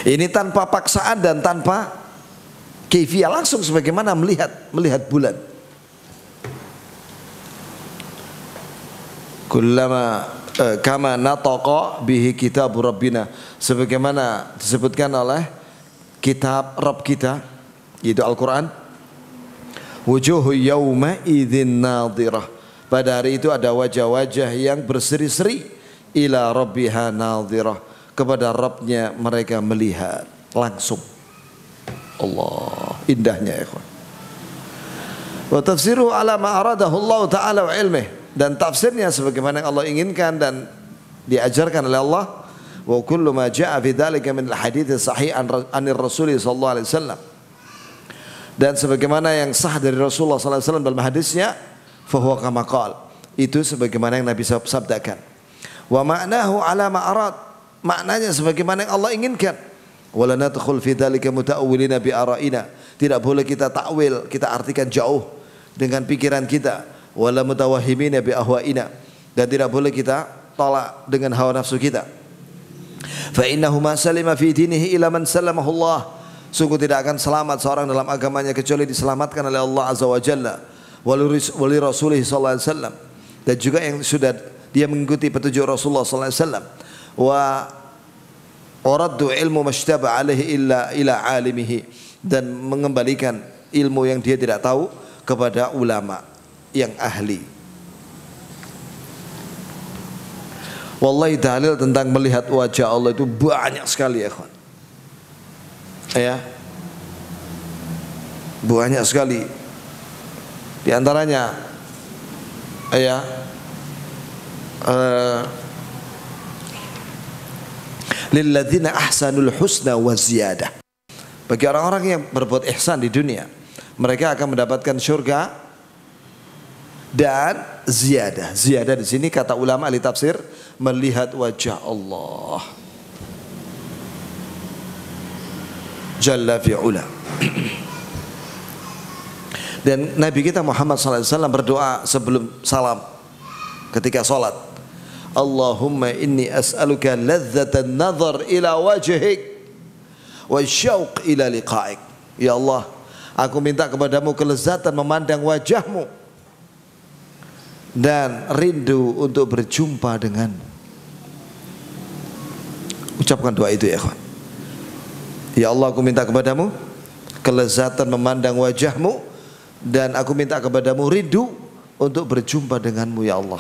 Ini tanpa paksaan dan tanpa Kaifiyah langsung sebagaimana melihat bulan. Kullama kama nataqa bihi kitab Rabbina, sebagaimana disebutkan oleh kitab Rabb kita yaitu Al-Qur'an. Wujuhu yawma idzin nadhirah, pada hari itu ada wajah-wajah yang berseri-seri, ila rabbiha nadhirah, kepada Rabbnya mereka melihat langsung. Allah, indahnya ya ikhwan. Wa tafsiruhu ala ma aradahu Allah ta'ala wa ilmihi, dan tafsirnya sebagaimana yang Allah inginkan dan diajarkan oleh Allah. Wa kullu ma jaa fi dzalika min al-hadits sahih anir Rasul sallallahu alaihi wasallam, dan sebagaimana yang sah dari Rasulullah sallallahu alaihi wasallam dalam hadisnya, fa huwa kama qala, itu sebagaimana yang Nabi sabdakan. Wa ma'nahu ala ma arad, maknanya sebagaimana yang Allah inginkan. Wala nadkhul fi dzalika muta'awwilina bi ara'ina, tidak boleh kita takwil, kita artikan jauh dengan pikiran kita. Wala mutawahhimina bi ahwa'ina, dan tidak boleh kita tolak dengan hawa nafsu kita. Fa innahu ma salima fi dinihi ila man sallamahu Allah, sungguh tidak akan selamat seorang dalam agamanya kecuali diselamatkan oleh Allah azza wa jalla, wali rasulih sallallahu alaihi wasallam, dan juga yang sudah dia mengikuti petunjuk Rasulullah sallallahu alaihi wasallam. Wa waraddu ilmu mashtaba alaihi illa ila alimihi, dan mengembalikan ilmu yang dia tidak tahu kepada ulama yang ahli. Wallahi dalil tentang melihat wajah Allah itu banyak sekali ya kawan. Ya, banyak sekali. Di antaranya ya lilladzina ahsanul husna wa ziyadah, bagi orang-orang yang berbuat ihsan di dunia, mereka akan mendapatkan surga dan ziyadah. Ziyadah di sini kata ulama ahli tafsir, melihat wajah Allah Jalla fi'ula. Dan Nabi kita Muhammad SAW berdoa sebelum salam ketika salat, Allahumma inni as'aluka ladzatan nazar ila wajhik wa syauq ila liqa'ik. Ya Allah, aku minta kepadamu kelezatan memandang wajahmu dan rindu untuk berjumpa denganmu. Ucapkan doa itu ya ikhwan. Ya Allah, aku minta kepadamu kelezatan memandang wajahmu, dan aku minta kepadamu rindu untuk berjumpa denganmu ya Allah.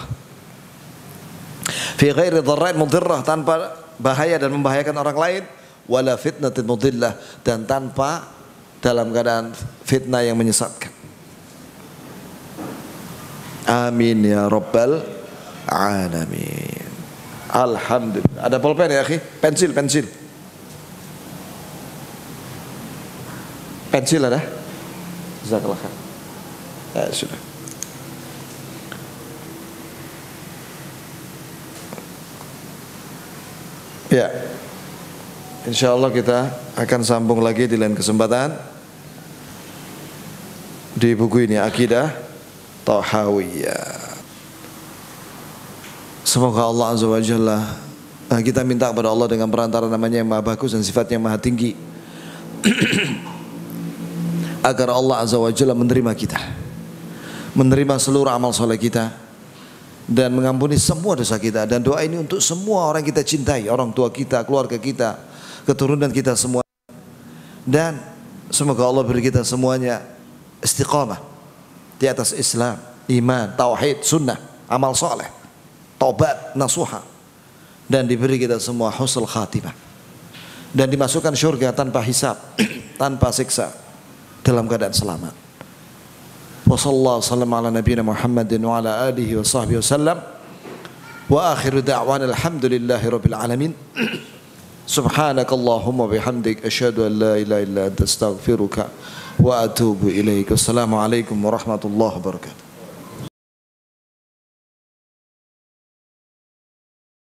Fi ghairi dharrain mudirrah, tanpa bahaya dan membahayakan orang lain, wala fitnatin mudillah, dan tanpa dalam keadaan fitnah yang menyesatkan. Amin ya rabbal alamin. Alhamdulillah. Ada pulpen ya akhi? Pensil ada? Jazakallah khair. Ya sudah. Ya, insyaallah kita akan sambung lagi di lain kesempatan di buku ini, Aqidah Thahawiyah. Semoga Allah azza wa jalla, kita minta kepada Allah dengan perantara namanya yang maha bagus dan sifatnya yang maha tinggi, agar Allah azza wa jalla menerima kita, menerima seluruh amal soleh kita, dan mengampuni semua dosa kita. Dan doa ini untuk semua orang kita cintai, orang tua kita, keluarga kita, keturunan kita semua. Dan semoga Allah beri kita semuanya istiqamah di atas Islam, iman, tauhid, sunnah, amal soleh, taubat, nasuha, dan diberi kita semua husnul khatimah, dan dimasukkan syurga tanpa hisab, tanpa siksa, dalam keadaan selamat. Wassallallahu sallam ala nabiyina Muhammadin wa ala alihi wa sahbihi wasallam. Wa akhiru da'wana alhamdulillahi rabbil alamin. Subhanakallahumma bihamdik asyhadu an la ilaha illa anta astaghfiruka wa atubu ilaik. Wassalamu alaikum warahmatullahi wabarakatuh.